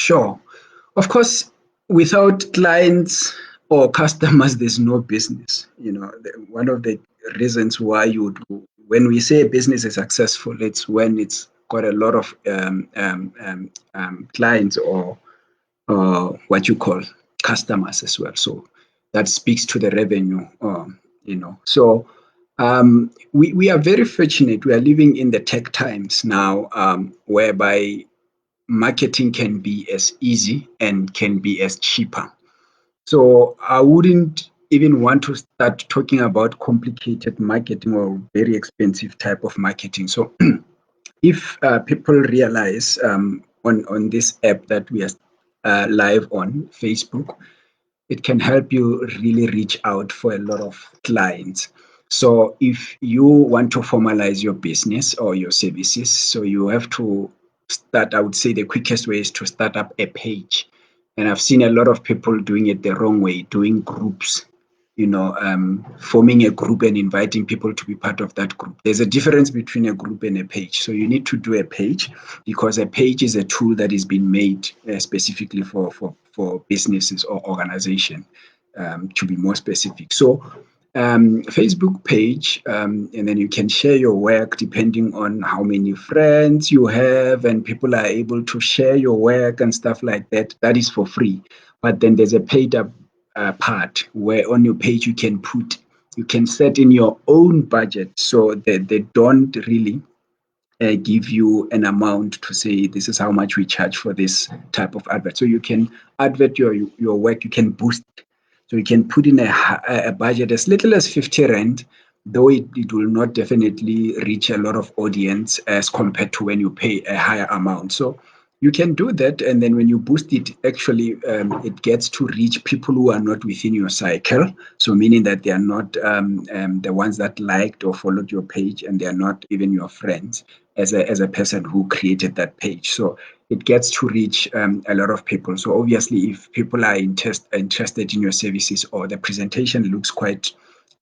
Sure. Of course, without clients or customers, there's no business. One of the reasons why when we say a business is successful, it's when it's got a lot of clients or what you call customers as well. So that speaks to the revenue. So we are very fortunate. We are living in the tech times now, whereby marketing can be as easy and can be as cheaper. So I wouldn't even want to start talking about complicated marketing or very expensive type of marketing. So if people realize on this app that we are live on Facebook, it can help you really reach out for a lot of clients. So if you want to formalize your business or your services, so you have to start, I would say the quickest way is to start up a page. And I've seen a lot of people doing it the wrong way, doing groups, forming a group and inviting people to be part of that group. There's a difference between a group and a page. So you need to do a page, because a page is a tool that is being made specifically for businesses or organization, to be more specific. So Facebook page, and then you can share your work depending on how many friends you have, and people are able to share your work and stuff like that. That is for free. But then there's a paid up part where on your page you can set in your own budget, so that they don't really give you an amount to say this is how much we charge for this type of advert. So you can advert your work, you can boost. So you can put in a budget as little as 50 Rand, though it will not definitely reach a lot of audience as compared to when you pay a higher amount. So you can do that, and then when you boost it, actually it gets to reach people who are not within your cycle. So meaning that they are not the ones that liked or followed your page, and they are not even your friends as a person who created that page. So it gets to reach a lot of people. So obviously, if people are interested in your services, or the presentation looks quite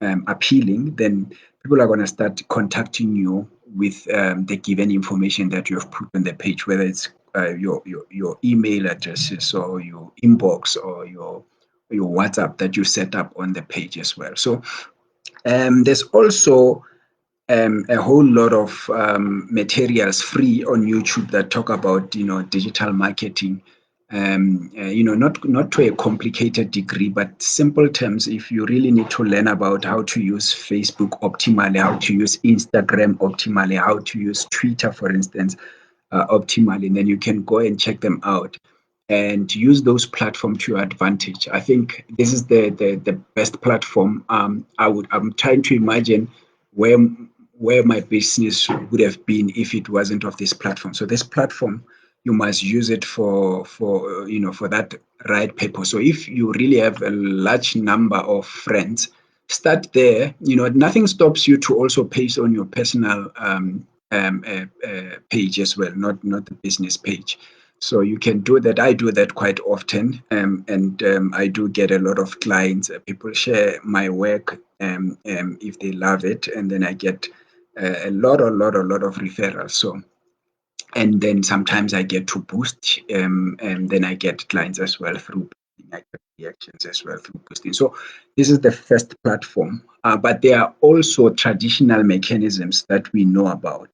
appealing, then people are going to start contacting you with the given information that you have put on the page, whether it's your email addresses or your inbox or your WhatsApp that you set up on the page as well. So there's also a whole lot of materials free on YouTube that talk about digital marketing. Not to a complicated degree, but simple terms. If you really need to learn about how to use Facebook optimally, how to use Instagram optimally, how to use Twitter, for instance, optimally, and then you can go and check them out and use those platforms to your advantage. I think this is the best platform. I'm trying to imagine where my business would have been if it wasn't of this platform. So this platform, you must use it for that right purpose. So if you really have a large number of friends, start there. Nothing stops you to also paste on your personal page as well, not the business page. So you can do that. I do that quite often, and I do get a lot of clients. People share my work if they love it, and then I get a lot of referrals. So, and then sometimes I get to boost, and then I get clients as well through boosting. I get reactions as well through boosting. So this is the first platform, but there are also traditional mechanisms that we know about.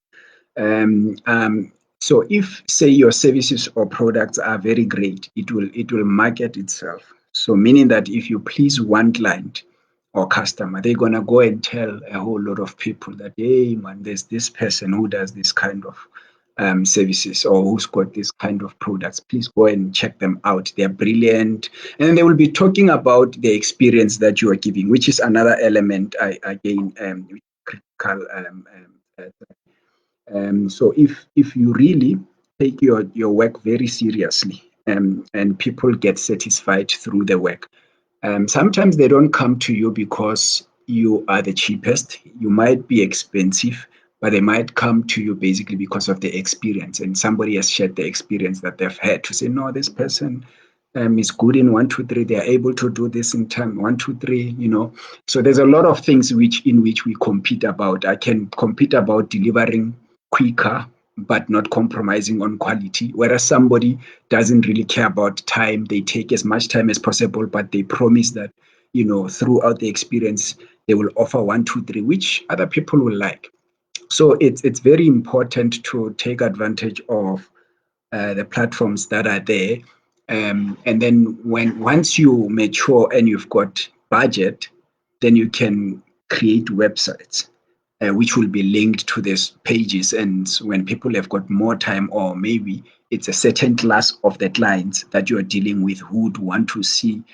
So if, say, your services or products are very great, it will market itself. So meaning that if you please one client or customer, they're gonna go and tell a whole lot of people that, hey man, there's this person who does this kind of services, or who's got this kind of products. Please go and check them out. They're brilliant. And they will be talking about the experience that you are giving, which is another element, again, critical. So if you really take your work very seriously, and people get satisfied through the work, sometimes they don't come to you because you are the cheapest. You might be expensive, but they might come to you basically because of the experience, and somebody has shared the experience that they've had to say, no, this person is good in 1, 2, 3. They are able to do this in time 1, 2, 3. So there's a lot of things in which we compete about. I can compete about delivering quicker, but not compromising on quality. Whereas somebody doesn't really care about time, they take as much time as possible, but they promise that, throughout the experience, they will offer 1, 2, 3, which other people will like. So it's very important to take advantage of the platforms that are there. And then once you mature and you've got budget, then you can create websites which will be linked to these pages. And when people have got more time, or maybe it's a certain class of the clients that you're dealing with who would want to see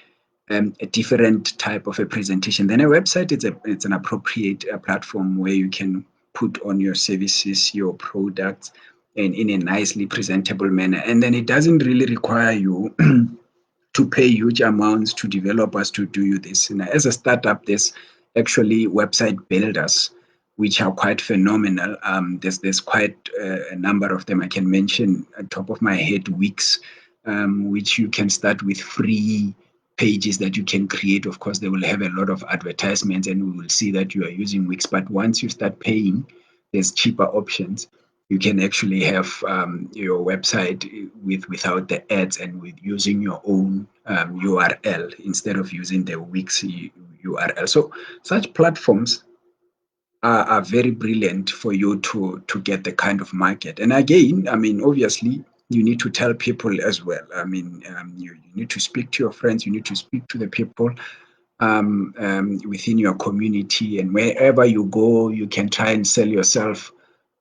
a different type of a presentation, then a website it's an appropriate platform where you can put on your services, your products, and in a nicely presentable manner. And then it doesn't really require you to pay huge amounts to developers to do you this. And as a startup, there's actually website builders which are quite phenomenal. There's quite a number of them I can mention at top of my head. Wix, which you can start with free pages that you can create. Of course, they will have a lot of advertisements, and we will see that you are using Wix. But once you start paying, there's cheaper options. You can actually have your website without the ads and with using your own URL instead of using the Wix URL. So such platforms are very brilliant for you to get the kind of market. And again, I mean, obviously, you need to tell people as well. I mean, you need to speak to your friends, you need to speak to the people within your community, and wherever you go, you can try and sell yourself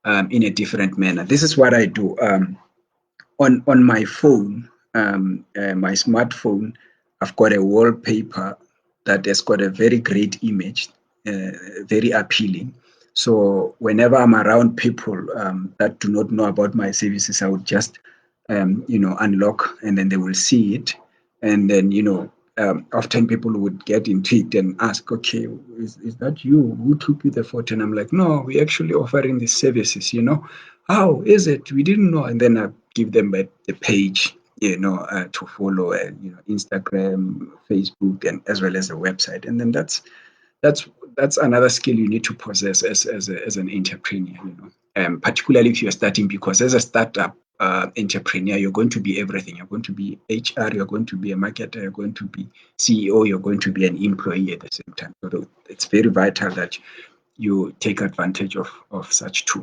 in a different manner. This is what I do on my phone, my smartphone. I've got a wallpaper that has got a very great image, very appealing. So whenever I'm around people that do not know about my services, I would just unlock, and then they will see it, and then often people would get intrigued and ask, okay, is that you? Who took you the photo? And I'm like, no, we're actually offering these services, How is it? We didn't know. And then I give them the page, to follow, Instagram, Facebook, and as well as the website. And then that's another skill you need to possess as an entrepreneur, particularly if you're starting, because as a startup entrepreneur, you're going to be everything. You're going to be HR, you're going to be a marketer, you're going to be CEO, you're going to be an employee at the same time. So it's very vital that you take advantage of such tools.